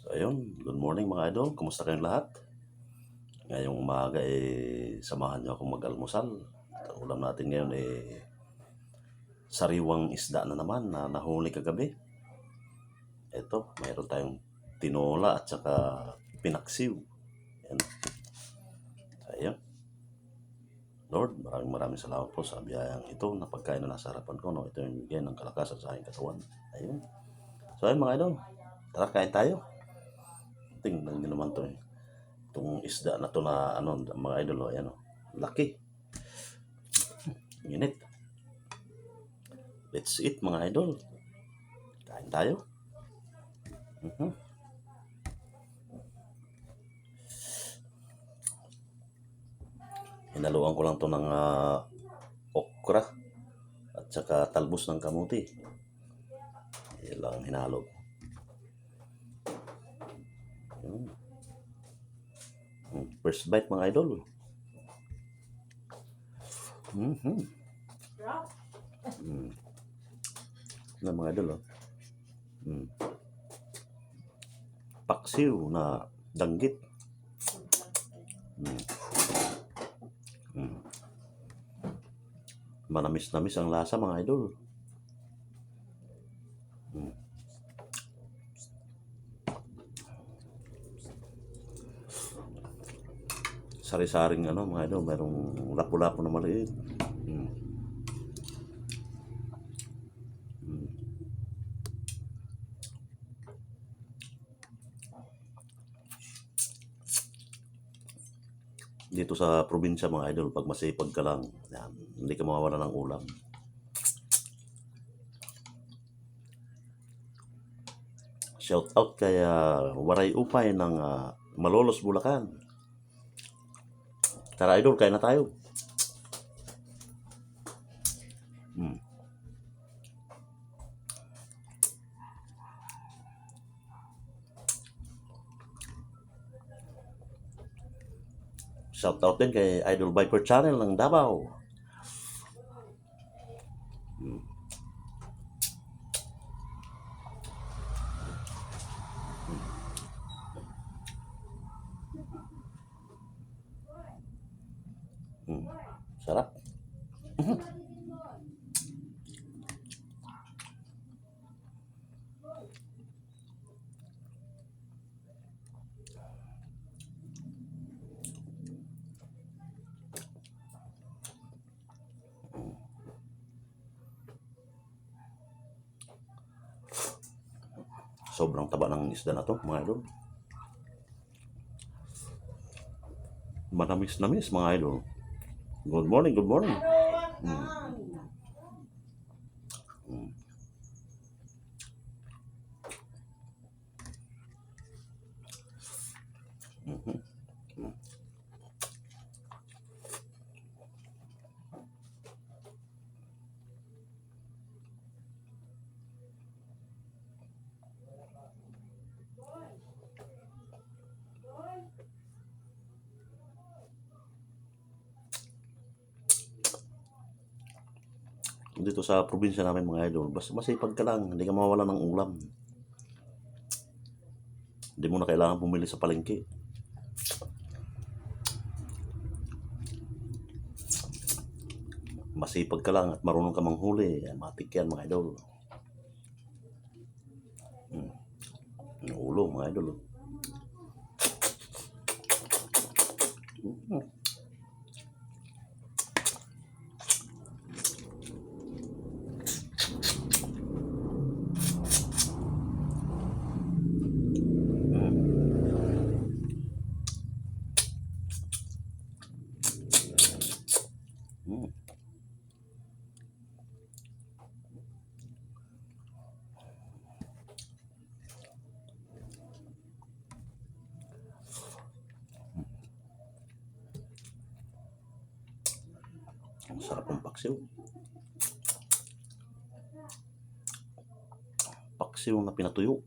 So ayun, good morning mga idol, kumusta kayong lahat? Ngayong umaga samahan niyo akong mag-almusal. At ang ulam natin ngayon sariwang isda na naman na nahuli kagabi. Ito, mayroon tayong tinola at saka pinaksiw. Yan. Ayun. Lord, maraming salamat po sa biyayang ito na pagkain na nasa harapan ko. No? Ito yung bigay ng kalakasan sa aking katawan. Ayun. So ayun mga idol, tara kain tayo. Tingnan nyo naman to. Itong isda na to na mga idol, ayan, laki. Init. Let's eat mga idol. Kain tayo. Hinaluan ko lang to ng okra at saka talbos ng kamuti. Yan lang hinalo. First bite mga idol. Na mga idol, paksiw na danggit. Manamis-namis ang lasa mga idol. Sari-saring mga idol, mayroong lapu-lapu na maliit. Dito sa probinsya mga idol, pag masipag ka lang, yan, hindi ka mawawala ng ulam. Shout out kay Waray Upay ng Malolos, Bulacan. Tara idol, kain na tayo. Shout out din kay Idol Viper Channel ng Davao. Sarap. Sobrang taba ng isda na to mga idol. Manamis-namis mga idol. Good morning, good morning. Dito sa probinsya namin mga idol, basta masipag ka lang, hindi ka mawawala ng ulam. Hindi mo na kailangan bumili sa palengke. Masipag ka lang at marunong ka manghuli, matik yan mga idol. Yung ulo mga idol. Ang sarap ng paksiw. Paksiw na pinatuyo.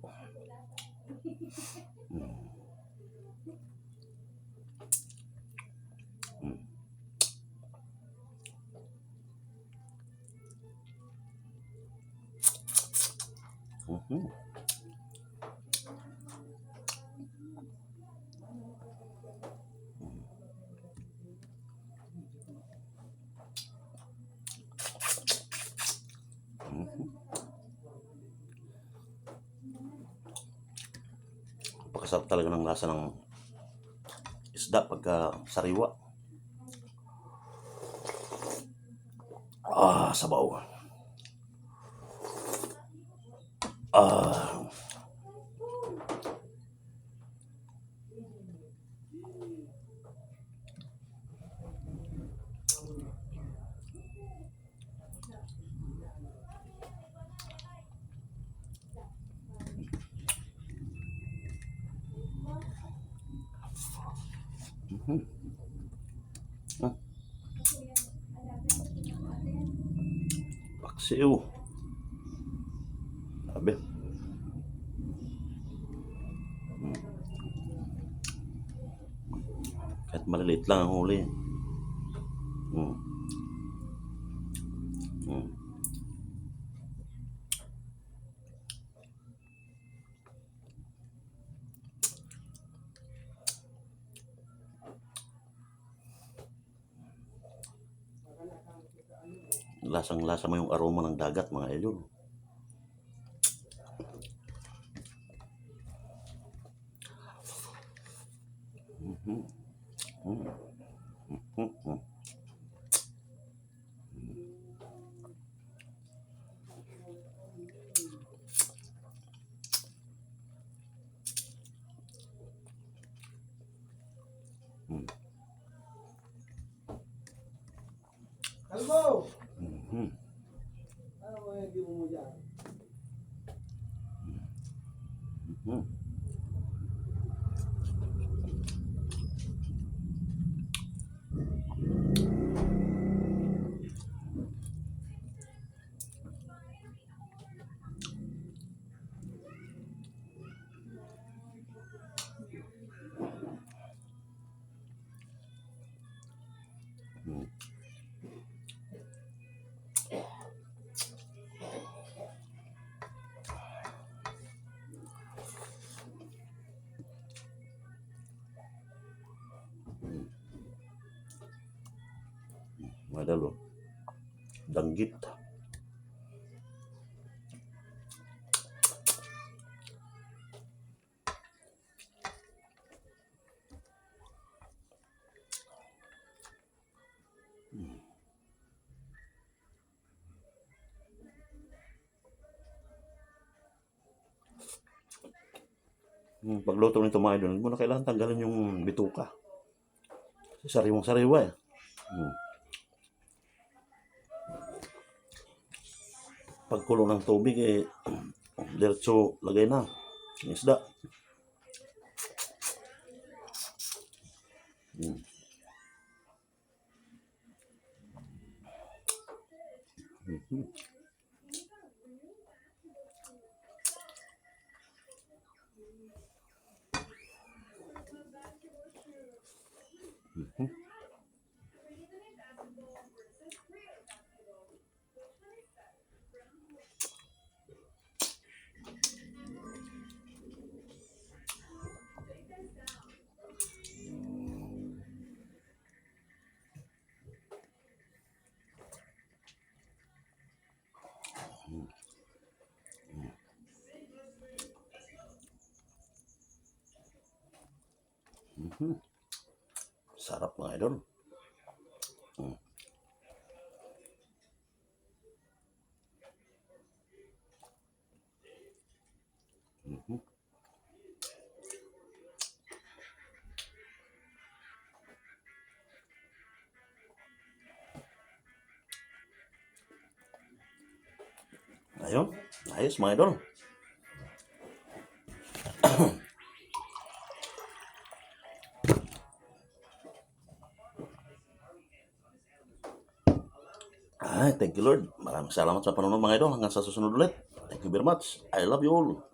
Napakasarap talaga ng lasa ng isda pagka sariwa. Sabaw. Ah, paksiw. Sabi. Kahit maliliit lang ang huli. Hmm. Hmm. Lasang-lasa mo yung aroma ng dagat, mga idol. Kalbo! Ano ba yung di mo dyan? Mga idol, oh. Danggit. Pagluto nito, mga idol, hindi mo na kailangan tanggalin yung bituka. Sariwang sariwa eh. Pagkulo ng tubig eh, diretso lagay na yung isda. Sarap, mga idol. Ayun, ayos, mga idol. Thank you Lord. Maraming salamat sa panonood, mga idol. Hanggang sa susunod ulit. Thank you very much. I love you all.